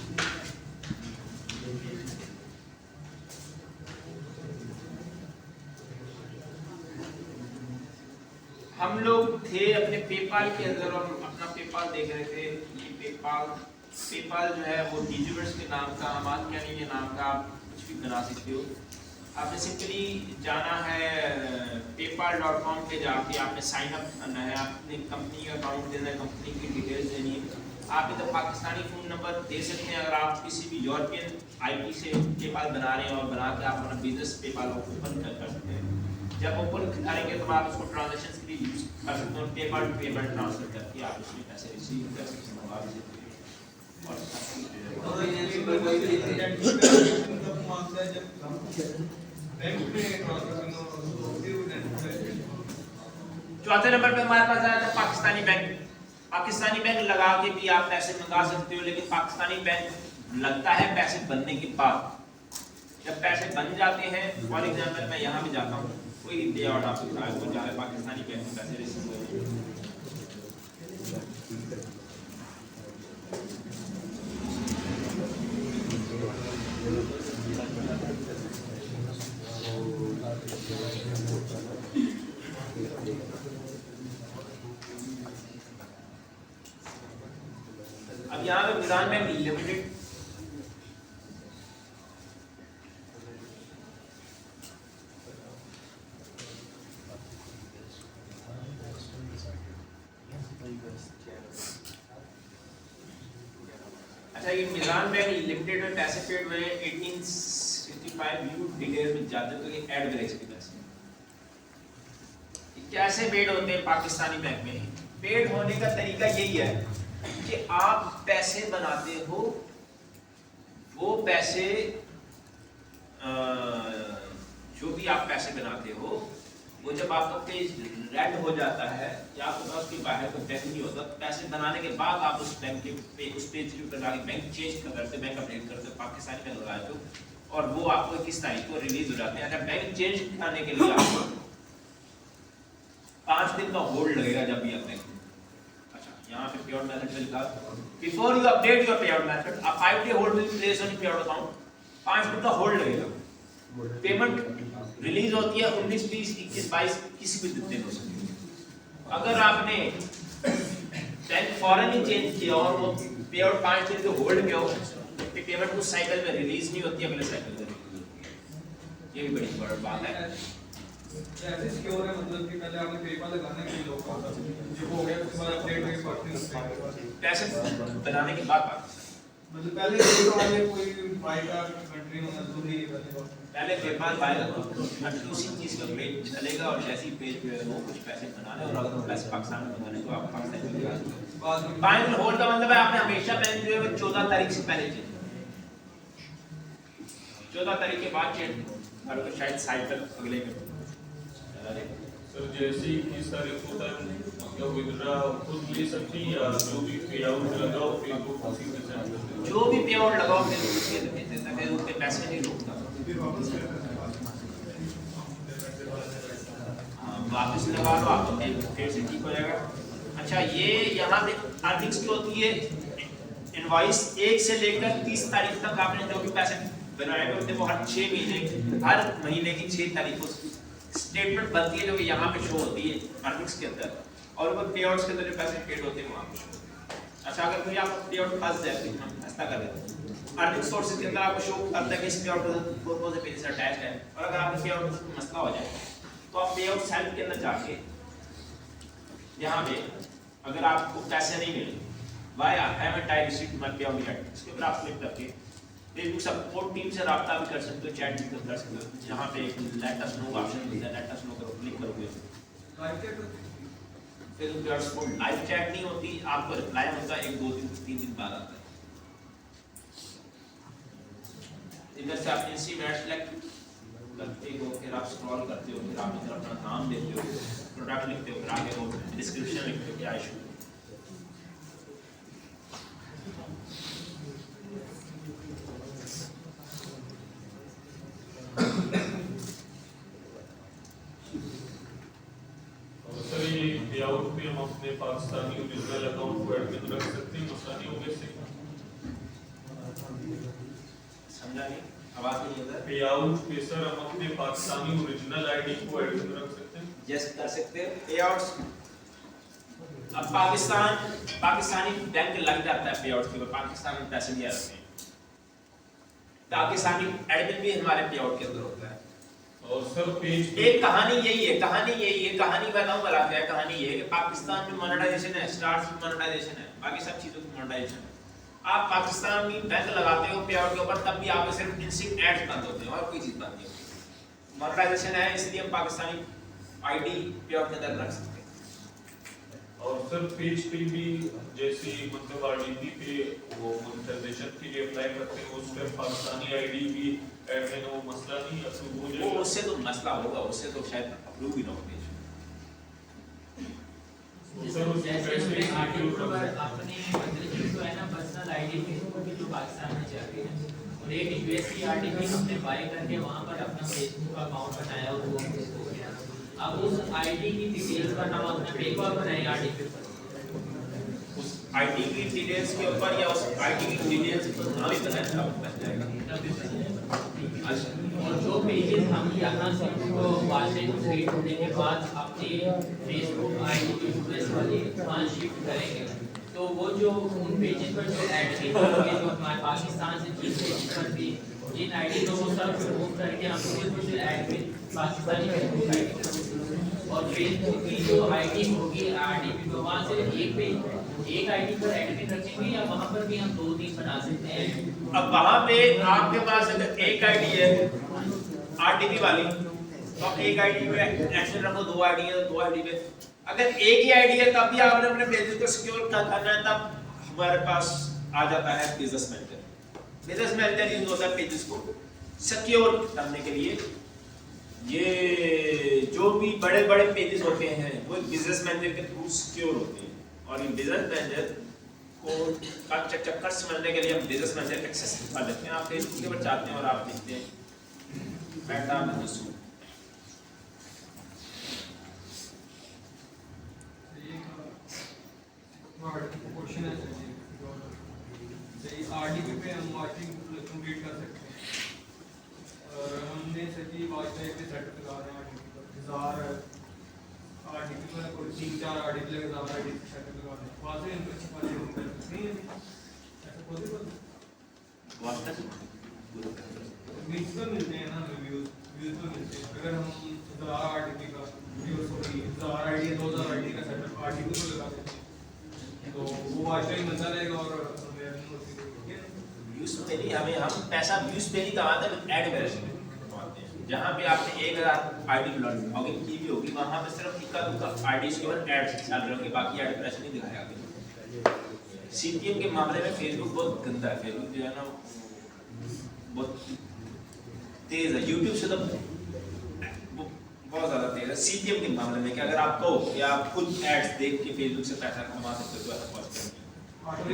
हम लोग थे अपने पेपाल के अंदर और अपना पेपाल देख रहे थे। ये पेपाल जो है वो डिजीवर्स के नाम का, हमाद यानी के नाम का, आप कुछ कुछ भी बना सकते हो। आपने सिंपली जाना है paypal.com पे जाके आपने साइन अप करना है, आपने कंपनी का अकाउंट देना है, कंपनी की डिटेल्स देनी है। आप इधर पाकिस्तानी फ़ोन नंबर दे सकते हैं अगर आप किसी भी यूरोपियन आईपी से पेपाल बना रहे हैं और बना के आप अपना बिजनेस पेपाल ओपन कर सकते हैं। जब ओपन करेंगे तो आप उसको ट्रांजेक्शन के लिए यूज़ कर सकते हैं, पेपाल टू पेपाल ट्रांसफर करके आप उसमें पैसे रिसीव कर सकते हैं, मंगा भी सकते हैं। चौथे नंबर पे हमारे पास आया था पाकिस्तानी बैंक। पाकिस्तानी बैंक लगा के भी आप पैसे मंगा सकते हो, लेकिन पाकिस्तानी बैंक लगता है पैसे बनने के बाद। जब पैसे बन जाते हैं, फॉर एग्जांपल मैं यहाँ भी जाता हूँ, कोई डे आउट आपको जा रहा है पाकिस्तानी बैंक में पैसे रिसीव हुए। अब यहाँ पे मिज़ान बैंक लिमिटेड अच्छा, ये मिज़ान बैंक लिमिटेड में पैसे पेड हुए 1865 व्यू डिटेल में जाते तो ये ऐड करें इसके पैसे कैसे पेड होते हैं पाकिस्तानी बैंक में। पेड होने का तरीका यही है कि आप पैसे बनाते हो, वो पैसे जो भी आप पैसे बनाते हो वो जब आपका पेज रेड हो जाता है या आपके पास कोई बाहर का बैंक नहीं होता, पैसे बनाने के बाद आप उस बैंक के उस पेज के ऊपर जाके बैंक चेंज करते, बैंक अपडेट करते, पाकिस्तानी बैंक लगाते हो और वो आपको किस तारीख को रिलीज हो जाते हैं। अच्छा, बैंक चेंज करने के लिए आपको 5 दिन का होल्ड लगेगा जब भी आप बैंक। अच्छा, यहाँ पे पेआउट मेथड पे लिखा before you update your payout method a 5 day hold will be placed on payout account. 5 दिन का होल्ड लगेगा। पेमेंट रिलीज होती है 19, 20, 21, 22 किसी भी दिन हो सकती है। अगर आपने बैंक फॉरन ही चेंज किया और वो पेआउट 5 दिन के होल्ड पे हो तो पेमेंट उस साइकिल में रिलीज नहीं होती, अगले साइकिल में। ये भी बड़ी बड़ी बात है। जैसे सिक्योर है, मतलब कि पहले आपने पेपर लगाने के लिए लोग जो हो गया उसके बाद अपडेट हुई पार्टनर पैसे बनाने के बाद मतलब पहले तो वाले कोई बाय का कंट्री होना जरूरी है पहले पेपाल बाय अभी उसी चीज का पेज चलेगा और जैसी पेज पे वो कुछ पैसे बनाने और अगर पैसे पाकिस्तान में बनाने तो आप पाकिस्तान में लगा दो। फाइनल होल्ड का मतलब है आपने हमेशा बैंक जो है 14 तारीख से पहले चेंज 14 तारीख के बाद चेंज और तो शायद साइड तक अगले सर जैसे ही 30 तारीख को तक मतलब विड्रा खुद ले सकती है या जो भी पे आउट लगाओ फेसबुक उसी पे सेंड कर दो। जो भी पे आउट लगाओ फिर उसके देता है, उसके पैसे नहीं रोकता। वापस लगा लो आप फिर से ठीक हो जाएगा। अच्छा, ये यहाँ पे अर्निंग्स की होती है इनवॉइस 1 से लेकर 30 तारीख तक आपने जो भी पैसे बनाए होते हैं वो हर 6 महीने हर महीने की 6 तारीख को स्टेटमेंट बनती है जो कि यहाँ पे शो होती है अर्निंग्स के अंदर और वो पे आउट्स के अंदर जो पैसे पेड होते हैं वहाँ पे शो। अच्छा, अगर कोई आपको पे आउट फंस जाए तो हम ऐसा कर देते हैं अर्निंग सोर्सेज के अंदर आपको शो करता है कि इस पे आउट पर्पस पे से अटैच्ड है और अगर आपके पे आउट मसला हो जाए तो आप पे आउट सेल्फ के अंदर जाके यहाँ पे अगर आपको पैसे नहीं मिले why I haven't I received my pay out yet, इसके ऊपर आप क्लिक करके फेसबुक सपोर्ट टीम से राब्ता भी कर सकते हो, चैट भी कर सकते हो। यहाँ पे लेट अस नो ऑप्शन मिलता है, लेट अस नो करो, क्लिक करोगे फेसबुक पे सपोर्ट लाइव चैट नहीं होती, आपको रिप्लाई होता है 1, 2, 3 दिन बाद आता है। इधर से आप इंस्टीमेट सेलेक्ट करते हो, फिर आप स्क्रॉल करते हो, फिर आप इधर अपना नाम देते हो, प्रोडक्ट लिखते हो, फिर आगे वो डिस्क्रिप्शन लिखते हो क्या इशू। सर ये पे आउट पे हम अपने पाकिस्तानी ओरिजिनल अकाउंट को एडमिन रख सकते हैं, मसला नहीं होगा इससे। समझा नहीं, आवाज नहीं है पे आउट पे सर हम अपने पाकिस्तानी ओरिजिनल आईडी को एडमिन रख सकते हैं। यस कर सकते हैं पे आउट्स। अब पाकिस्तानी बैंक लग जाता है पे आउट्स के ऊपर, पाकिस्तान में पैसे नहीं आते हैं। पाकिस्तानी एडमिन भी हमारे पे आउट के अंदर होता है। और सर पेज एक कहानी यही है, कहानी बताऊं भला क्या है? कहानी ये है कि पाकिस्तान में मोनेटाइजेशन है, स्टार्स में मोनेटाइजेशन है, बाकी सब चीजों की मोनेटाइजेशन है। आप पाकिस्तान में बैंक लगाते हो पे आउट के ऊपर, तब भी आप सिर्फ इनसिप एड्स बंद होते हैं और कोई चीज बंद नहीं होती। मोनेटाइजेशन है इसलिए हम पाकिस्तानी आईडी पे आउट के अंदर रख सकते हैं। और सर पेज पे भी जैसे मतलब आरडीपी पे वो मोनेटाइजेशन के लिए अप्लाई करते हैं, उस पे पाकिस्तानी आईडी भी ऐड है, वो मसला नहीं अप्रूव हो वो जाएगा? उससे तो मसला होगा, उससे तो शायद अप्रूव ही ना हो पेज। सर उसको जैसे कैसे उसमें आर्टिकल पर execute अपनी मतलब जो है ना पर्सनल आईडी फेसबुक की जो पाकिस्तान में चल रही है, और एक यूएससी आईडी हमने बाय करके वहां पर अपना फेसबुक अकाउंट बनाया और वो फेसबुक किया। अब उस आईडी की डिटेल्स पर हम अपने पेपर बनाए आईडी पर, उस आईडी की डिटेल्स के ऊपर या उस आईडी की डिटेल्स पर ना भी बनाए तब बन जाएगा। और जो पेजेस हम यहाँ से उनको वाशिंग क्रिएट होने के बाद अपनी फेसबुक आईडी जो यूएस वाली वहाँ शिफ्ट करेंगे, तो वो जो उन पेजेस पर जो ऐड होंगे जो हमारे पाकिस्तान से जिस पेज पर भी जिन आईडी को वो सब रिमूव करके हम सिर्फ उसे ऐड में पाकिस्तानी फेसबुक आईडी और फेसबुक की जो आईडी होगी आरडीपी को वहाँ से एक आईडी पर एडमिन रखेंगे या वहाँ पर भी हम 2-3 बना सकते हैं? अब वहाँ पे आपके पास अगर एक आईडी है आरडीपी वाली, तो आप एक आईडी पे एक्शन रखो, 2 आईडी है तो 2 आईडी पे। अगर एक ही आईडी है तब भी आपने अपने पेजेस को सिक्योर करना है, तब हमारे पास आ जाता है business manager. Business manager use होता है पेजेस को सिक्योर करने के लिए। ये जो भी बड़े बड़े पेजेस होते हैं वो बिजनेस मैनेजर के थ्रू सिक्योर होते हैं, और ये बिजनेस मैनेजर को चक्कर समझने के लिए हम बिजनेस मैनेजर एक्सेस कर लेते हैं। आप फेसबुक के ऊपर जाते हैं और आप देखते हैं मेटा बिजनेस। क्वेश्चन है सर, आरडीपी पे हम वाचिंग कंप्लीट कर सकते हैं, और हमने सर जी वाईफाई पे सेट लगा रहे हैं आरडीपी पर कोई 3-4 आरडीपी लगे, ज़्यादा आईडी सेट लगा रहे हैं, वहाँ से इनको अच्छी बात नहीं है, ऐसा पॉसिबल? व्यूज तो मिलते हैं ना, व्यूज तो मिलते हैं। अगर हम 1000 आरडीपी का व्यूज होगी, 1000 आईडी 2000 आईडी का सेटअप आरडीपी को लगा देते हैं, तो वो वाईफाई मिलता रहेगा और व्यूज पे नहीं, हमें हम पैसा व्यूज पे नहीं कमाते, हम ऐड वैल्यू कमाते हैं। जहाँ पे आपने 1000 आईडी लॉगिन की भी होगी, वहाँ पे सिर्फ इक्का-दुक्का आईडीज के ऊपर ऐड चल रहे होंगे, बाकी ऐड प्रेस नहीं दिखाया गया। सीपीएम के मामले में फेसबुक बहुत गंदा है। फेसबुक जो है ना बहुत तेज है, यूट्यूब से तो बहुत ज्यादा तेज है सीपीएम के मामले में। कि अगर आप कहो कि आप खुद एड्स देख के फेसबुक से पैसा कमा सकते हो तो ऐसा पॉसिबल नहीं।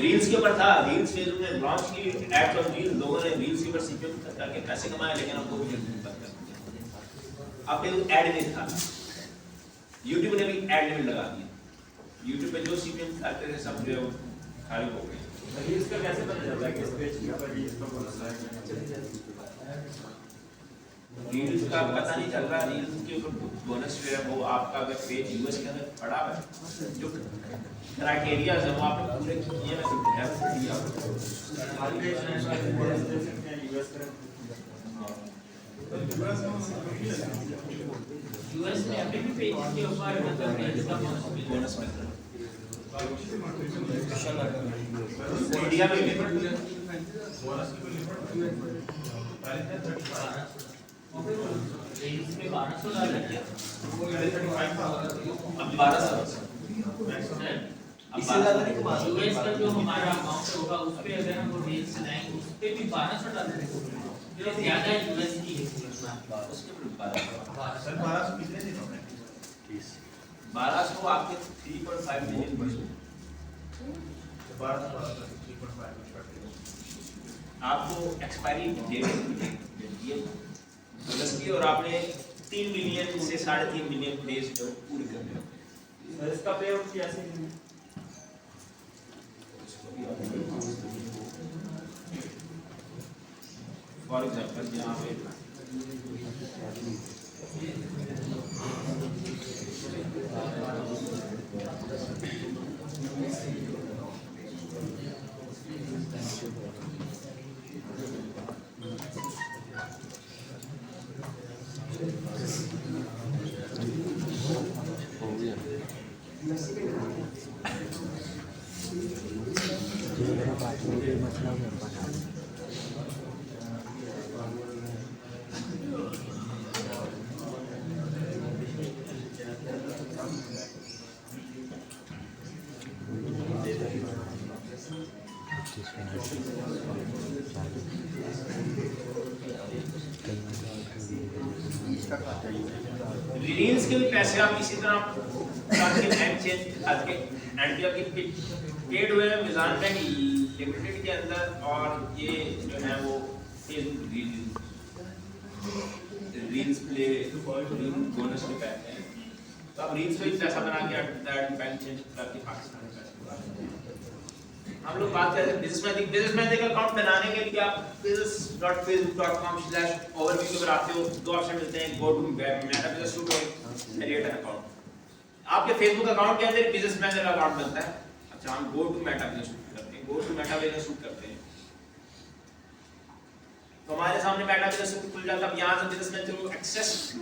रील्स के ऊपर था, रील्स फेसबुक ने लॉन्च की एड्स और रील्स, लोगों ने रील्स के ऊपर सीपीएम करके पैसे कमाए, लेकिन अब वो भी बंद कर दिया। अब फेसबुक ऐड नहीं था, यूट्यूब ने भी ऐड लिमिट लगा दिया। यूट्यूब पे जो सीपीएम करते थे सब जो है वो खाली हो गए। रील्स का कैसे पता चलता है किस पेज के ऊपर रील्स का बोनस है? रील्स का पता नहीं चल रहा, रील्स के ऊपर बोनस जो है वो आपका अगर पेज यूएस के अंदर पड़ा है, जो क्राइटेरिया है वो आपने पूरे किए हैं, तो है दिया यूएस में अभी भी पेज के ऊपर मतलब रील्स का बोनस मिल रहा है। इंडिया में भी रील्स पे $1200 किया, अब 1200 इससे ज़्यादा नहीं कमा सकते। यूएस का जो हमारा अमाउंट होगा उस पे अगर हम वो रील्स चलाएंगे उस पे भी $1200 जो ज़्यादा यूएस की है, उसके ऊपर 1200 सर 1200 कितने दिन हो गए? 1200 आपके 3.5 मिलियन बचे। 1200 3.5 आपको एक्सपायरी डेट ये बोनस की, और आपने 3 मिलियन से 3.5 मिलियन डेज जो पूरे करने होते हैं। इसका पे आउट कैसे? फॉर एग्जांपल यहाँ पे रील्स के भी पैसे आप इसी तरह आपके बैंक चेंज आपके एंटी आपकी पेड हुए हैं मिजान बैंक लिमिटेड के अंदर, और ये जो है वो फेसबुक रील्स प्ले बोनस के पैसे हैं। तो आप रील्स पे ही पैसा बना के बैंक चेंज करके पाकिस्तान में पैसे उड़ा रहे हैं। हम लोग बात कर रहे हैं बिजनेसमैन का अकाउंट बनाने के लिए आप business.facebook.com/overview पर आते हो, दो ऑप्शन मिलते हैं, go to Meta business to create an account. आपके फेसबुक अकाउंट के अंदर बिजनेसमैन का अकाउंट बनता है। अच्छा, हम गो टू मेटा बिजनेस करते हैं, गो टू मेटा बिजनेस करते हैं तो हमारे सामने मेटा बिजनेस खुल जाता है। अब यहाँ से बिजनेसमैन को एक्सेस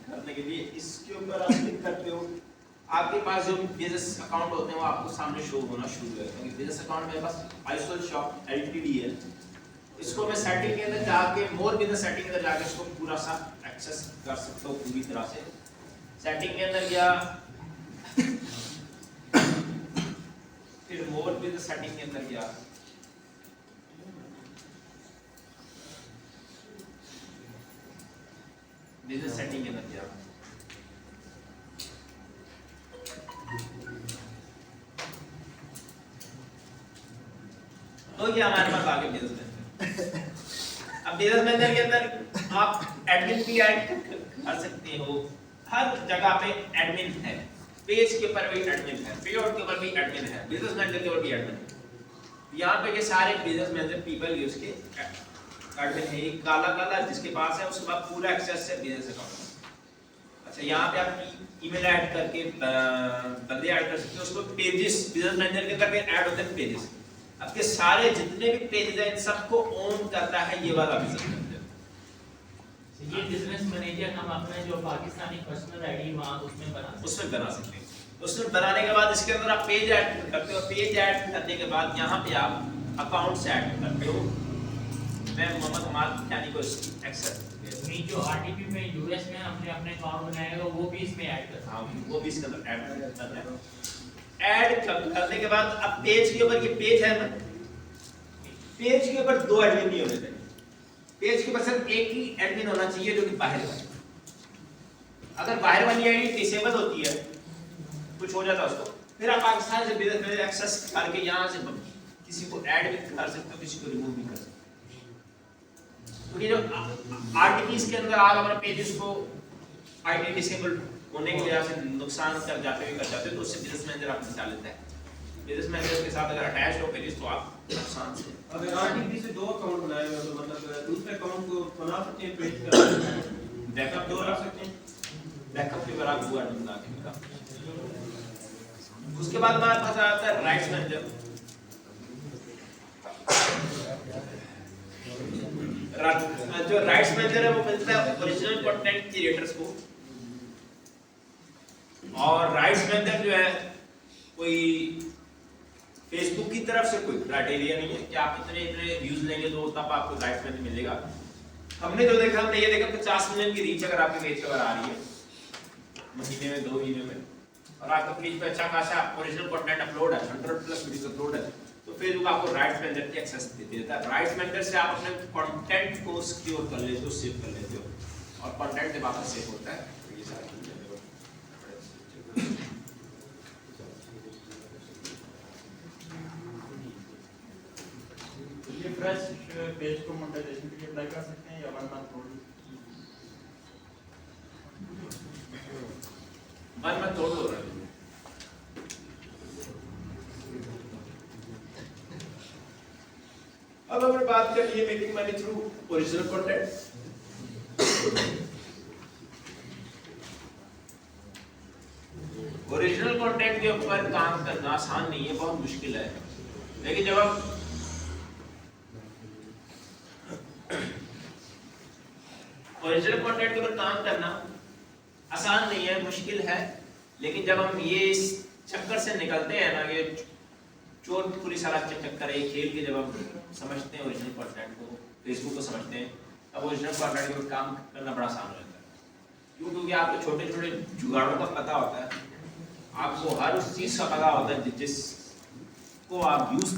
करने के लिए इसके ऊपर आप क्लिक करते हो, आपके पास जो बिजनेस अकाउंट होते हैं वो आपको सामने शो होना शुरू हो जाएगा। बिजनेस अकाउंट मेरे पास आइसोल शॉप एलटीडी है, इसको मैं सेटिंग के अंदर जाके मोर बिजनेस सेटिंग के अंदर जाके इसको पूरा सा एक्सेस कर सकता हूँ पूरी तरह से। सेटिंग के अंदर गया, फिर मोर बिजनेस सेटिंग के अंदर गया, बिजनेस सेटिंग के अंदर गया, तो ये हमारे पास आगे बिजनेस मैनेजर। अब बिजनेस मैनेजर के अंदर आप एडमिन भी ऐड कर सकते हो, हर जगह पे एडमिन है, पेज के ऊपर भी एडमिन है, पेआउट के ऊपर भी एडमिन है, बिजनेस मैनेजर के ऊपर भी एडमिन है। यहाँ पे ये सारे बिजनेस मैनेजर पीपल यूज के एडमिन है, एक काला जिसके पास है, उसके बाद पूरा एक्सेस है बिजनेस अकाउंट। अच्छा, यहाँ पे आप ईमेल ऐड करके बंदे ऐड कर सकते हो, उसको पेजेस बिजनेस मैनेजर के अंदर पे ऐड होते हैं पेजेस। आपके सारे जितने भी पेजेस हैं इन सबको ओन करता है ये वाला बिजनेस मैनेजर। ये बिजनेस मैनेजर हम अपने जो पाकिस्तानी पर्सनल आईडी वहां उसमें बना सकते हैं। उसमें बनाने के बाद इसके अंदर आप पेज ऐड करते हो, पेज ऐड करने के बाद यहाँ पे आप अकाउंट्स ऐड करते हो। मैं मोहम्मद हमाद यानी को एक्सेप्ट जो आरटीपी में यूएस में हमने अपने अकाउंट बनाया वो भी इसमें ऐड करता हाँ, वो भी इसके अंदर ऐड करना है। ऐड करने के बाद अब पेज के ऊपर, ये पेज है ना, पेज के ऊपर दो एडमिन नहीं होने चाहिए, पेज के ऊपर सिर्फ एक ही एडमिन होना चाहिए जो कि बाहर वाला। अगर बाहर वाली आईडी डिसेबल होती है, कुछ हो जाता है उसको, फिर आप पाकिस्तान से बिजनेस एक्सेस करके यहाँ से किसी को ऐड भी कर सकते हो, किसी को रिमूव भी कर सकते हो। क्योंकि जो आरटीपीस के अंदर आप हमारे पेजेस को आईडी डिसेबल होने की वजह से नुकसान कर जाते तो उससे बिजनेस मैनेजर आप निकाल लेता है। बिजनेस मैनेजर के साथ अगर अटैच हो पेजेस तो आप नुकसान से, अगर आरटीपी से दो अकाउंट बनाए हुए तो मतलब दूसरे अकाउंट को बना सकते हैं, पेज का बैकअप दो रख सकते हैं, बैकअप के बाद आप दो एडमिन बना के निकाल। उसके बाद हमारे पास आता है राइट्स मैनेजर। जो राइट्स मैनेजर है वो मिलता है ओरिजिनल कंटेंट क्रिएटर्स को, और राइट्स मैनेजर जो है कोई फेसबुक की तरफ से कोई क्राइटेरिया नहीं है कि आप इतने व्यूज लेंगे तो तब आपको राइट्स मैनेजर मिलेगा। हमने जो देखा, हमने ये देखा 50 मिलियन की रीच अगर आपके पेज पर आ रही है महीने में 2 महीने में, और आपका पेज पे अच्छा खासा ओरिजिनल कंटेंट अपलोड है, 100+ वीडियोस अपलोड है, तो फेसबुक आपको राइट्स मैनेजर की एक्सेस देता है। राइट्स मैनेजर से आप अपने कंटेंट को सिक्योर कर लेते हो, सेव कर लेते हो, और कंटेंट जब आपका सेव होता है तो ये सारी चीजें ये फ्रेश पेज को मोनेटाइजेशन के लिए अप्लाई कर सकते हैं या 1 मंथ होल्ड? 1 मंथ होल्ड हो रहा है। अब हमने बात कर ली making money through original content. Original content के ऊपर काम करना आसान नहीं है, बहुत मुश्किल है। लेकिन जब हम ओरिजिनल कंटेंट के ऊपर काम करना आसान नहीं है, मुश्किल है, लेकिन जब हम ये चक्कर से निकलते हैं ना, ये चोर पुलिस वाला चक्कर है, खेल के जब हम समझते हैं ओरिजिनल कंटेंट को, फेसबुक को समझते हैं, तब ओरिजिनल कंटेंट के काम करना बड़ा आसान हो जाता है। क्यों? क्योंकि आपको छोटे छोटे जुगाड़ों का पता होता है, आपको हर उस चीज़ का पता होता है जिसको आप यूज़